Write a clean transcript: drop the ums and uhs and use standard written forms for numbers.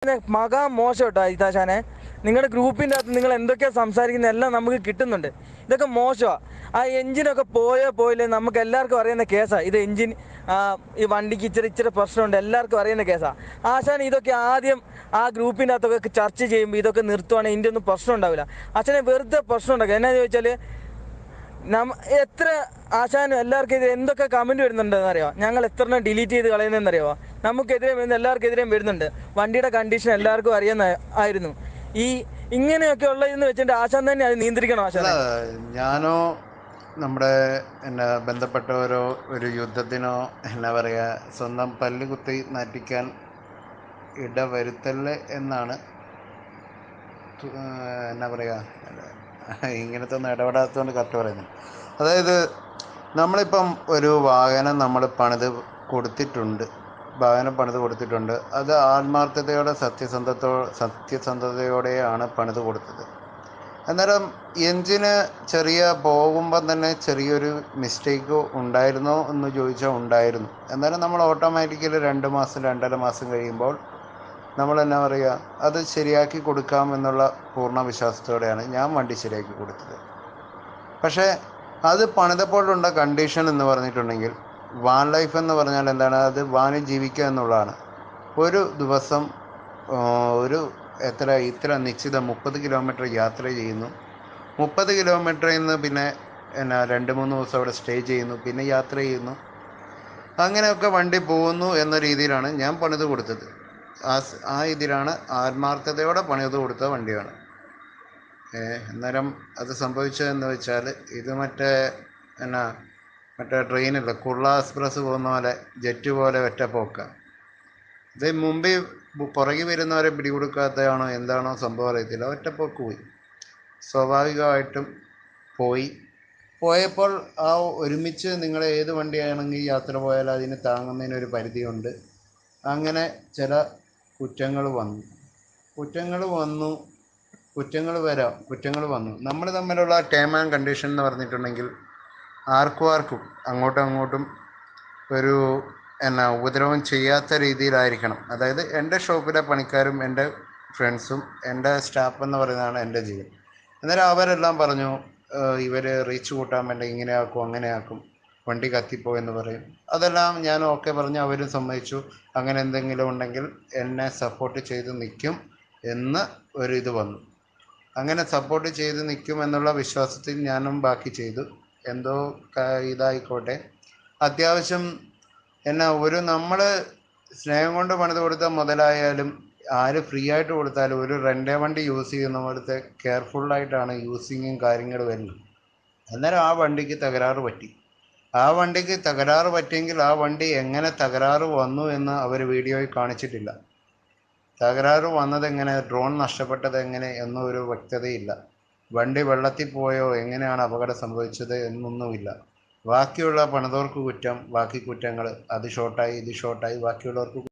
മകാ മോശം കേട്ടോ ഇതാശാനെ. നിങ്ങളുടെ ഗ്രൂപ്പിൻ്റെ അകത്ത് നിങ്ങൾ എന്തൊക്കെയാണ് സംസാരിക്കുന്നത് എല്ലാം നമുക്ക് കിട്ടുന്നുണ്ട്. ഇതൊക്കെ മോശമാണ്. ആ എഞ്ചിനൊക്കെ പോയില്ലേ നമുക്ക് എല്ലാവർക്കും അറിയുന്ന കേസാണ് ഇത്. എഞ്ചിൻ ഈ വണ്ടിക്ക് ഇച്ചിരി പ്രശ്നമുണ്ട്, എല്ലാവർക്കും അറിയുന്ന കേസാണ്. ആശാൻ ഇതൊക്കെ ആദ്യം ആ ഗ്രൂപ്പിൻ്റെ അകത്തൊക്കെ ചർച്ച ചെയ്യുമ്പോൾ ഇതൊക്കെ നിർത്തുവാണെങ്കിൽ ഇതിൻ്റെ ഒന്നും പ്രശ്നം ഉണ്ടാവില്ല. ആശാനെ വെറുതെ പ്രശ്നം ഉണ്ടാക്കുക. എന്നാന്ന് ചോദിച്ചാൽ എത്ര ആശാനും എല്ലാവർക്കും എതിരെ എന്തൊക്കെ കമൻറ്റ് വരുന്നുണ്ടെന്ന് അറിയാമോ? ഞങ്ങൾ എത്ര ഡിലീറ്റ് ചെയ്ത് കളയുന്നതെന്നറിയാമോ? നമുക്കെതിരെ വരുന്ന എല്ലാവർക്കെതിരെയും വരുന്നുണ്ട്. വണ്ടിയുടെ കണ്ടീഷൻ എല്ലാവർക്കും ആയിരുന്നു. ഈ ഇങ്ങനെയൊക്കെ ഉള്ളതെന്ന് വെച്ചിട്ട് ആശാൻ തന്നെ അത് നിയന്ത്രിക്കണം. ആശാനെ ഞാനോ നമ്മുടെ ബന്ധപ്പെട്ടവരോ ഒരു യുദ്ധത്തിനോ പറയുക സ്വന്തം പല്ല് കുത്തി നാറ്റിക്കാൻ ഇടവരുത്തല്ലേ എന്നാണ് പറയുക. ഇങ്ങനത്തെ ഒന്നും ഇടപെടാത്തതുകൊണ്ട് കറക്റ്റ് പറയുന്നത്. അതായത് നമ്മളിപ്പം ഒരു വാഹനം നമ്മൾ പണിത് കൊടുത്തിട്ടുണ്ട്, അത് ആത്മാർത്ഥതയോടെ സത്യസന്ധതയോടെയാണ് പണിത് കൊടുത്തത്. അന്നേരം എൻജിന് പോകുമ്പം തന്നെ ചെറിയൊരു മിസ്റ്റേക്ക് ഉണ്ടായിരുന്നോ എന്ന് ചോദിച്ചാൽ ഉണ്ടായിരുന്നു. എന്നാലും നമ്മൾ ഓട്ടോമാറ്റിക്കലി 2 മാസം 2.5 മാസം കഴിയുമ്പോൾ നമ്മൾ പറയുക അത് ശരിയാക്കി കൊടുക്കാം എന്നുള്ള പൂർണ്ണ വിശ്വാസത്തോടെയാണ് ഞാൻ വണ്ടി ശരിയാക്കി കൊടുത്തത്. പക്ഷേ അത് പണിതപ്പോഴുള്ള കണ്ടീഷൻ എന്ന് പറഞ്ഞിട്ടുണ്ടെങ്കിൽ, വാൻ ലൈഫ് എന്ന് പറഞ്ഞാൽ എന്താണ്? അത് വാനിൽ ജീവിക്കുക എന്നുള്ളതാണ്. ഒരു ദിവസം ഇത്ര നിശ്ചിത 30 കിലോമീറ്റർ യാത്ര ചെയ്യുന്നു. 30 കിലോമീറ്ററിൽ നിന്ന് പിന്നെ 2-3 ദിവസം അവിടെ സ്റ്റേ ചെയ്യുന്നു, പിന്നെ യാത്ര ചെയ്യുന്നു. അങ്ങനെയൊക്കെ വണ്ടി പോകുന്നു എന്ന രീതിയിലാണ് ഞാൻ പണിത് കൊടുത്തത്. ആ ഇതിലാണ് ആത്മാർത്ഥതയോടെ പണിത് കൊടുത്ത വണ്ടിയാണ്. അന്നേരം അത് സംഭവിച്ചതെന്ന് വെച്ചാൽ ഇത് മറ്റേ ട്രെയിനില്ല, കുർള എക്സ്പ്രസ് പോകുന്ന പോലെ ജെറ്റ് പോലെ ഒറ്റ പോക്കാണ്. ഇത് മുമ്പിൽ പുറകെ വരുന്നവരെ പിടികൊടുക്കാത്തതാണോ എന്താണോ സംഭവം അറിയത്തില്ല, ഒറ്റപ്പോക്ക് പോയി. സ്വാഭാവികമായിട്ടും പോയപ്പോൾ ആ ഒരുമിച്ച് നിങ്ങൾ ഏത് വണ്ടിയാണെങ്കിൽ യാത്ര പോയാൽ അതിന് താങ്ങുന്നതിനൊരു പരിധിയുണ്ട്. അങ്ങനെ ചില കുറ്റങ്ങൾ വന്നു. നമ്മൾ തമ്മിലുള്ള ടേം ആൻഡ് കണ്ടീഷൻ എന്ന് പറഞ്ഞിട്ടുണ്ടെങ്കിൽ ആർക്കും അങ്ങോട്ടും ഒരു ഉപദ്രവം ചെയ്യാത്ത രീതിയിലായിരിക്കണം. അതായത് എൻ്റെ ഷോപ്പിലെ പണിക്കാരും എൻ്റെ ഫ്രണ്ട്സും എൻ്റെ സ്റ്റാഫ് എന്ന് പറയുന്നതാണ് എൻ്റെ ജീവൻ. അന്നേരം അവരെല്ലാം പറഞ്ഞു ഇവർ റീച്ച് കൂട്ടാൻ വേണ്ടി ഇങ്ങനെയാക്കും അങ്ങനെയാക്കും, വണ്ടി കത്തിപ്പോ എന്ന് പറയും. അതെല്ലാം ഞാൻ ഓക്കെ പറഞ്ഞു, അവരും സമ്മതിച്ചു. അങ്ങനെ എന്തെങ്കിലും ഉണ്ടെങ്കിൽ എന്നെ സപ്പോർട്ട് ചെയ്ത് നിൽക്കും എന്ന് ഒരിത് വന്നു. അങ്ങനെ സപ്പോർട്ട് ചെയ്ത് നിൽക്കും എന്നുള്ള വിശ്വാസത്തിൽ ഞാനും ബാക്കി ചെയ്തു. എന്തോ ഇതായിക്കോട്ടെ, അത്യാവശ്യം നമ്മൾ സ്നേഹം കൊണ്ട് പണിത് കൊടുത്ത മുതലായാലും ആര് ഫ്രീ ആയിട്ട് കൊടുത്താലും ഒരു റെൻ്റേ വണ്ടി യൂസ് ചെയ്യുന്ന പോലത്തെ കെയർഫുള്ളായിട്ടാണ് യൂസിങ്ങും കാര്യങ്ങളും വരുന്നത്. അന്നേരം ആ വണ്ടിക്ക് തകരാറ് പറ്റിയെങ്കിൽ ആ വണ്ടി എങ്ങനെ തകരാറ് വന്നു എന്ന് അവർ വീഡിയോയിൽ കാണിച്ചിട്ടില്ല. തകരാറ് വന്നതെങ്ങനെ, ഡ്രോൺ നഷ്ടപ്പെട്ടത് എങ്ങനെ എന്നൊരു വ്യക്തതയില്ല. വണ്ടി വെള്ളത്തിൽ പോയോ, എങ്ങനെയാണ് അപകടം സംഭവിച്ചത് എന്നൊന്നുമില്ല. ബാക്കിയുള്ള പണിതോർക്ക് കുറ്റം, ബാക്കി കുറ്റങ്ങൾ, അത് ഷോർട്ടായി ഇത് ഷോർട്ടായി, ബാക്കിയുള്ളവർക്ക്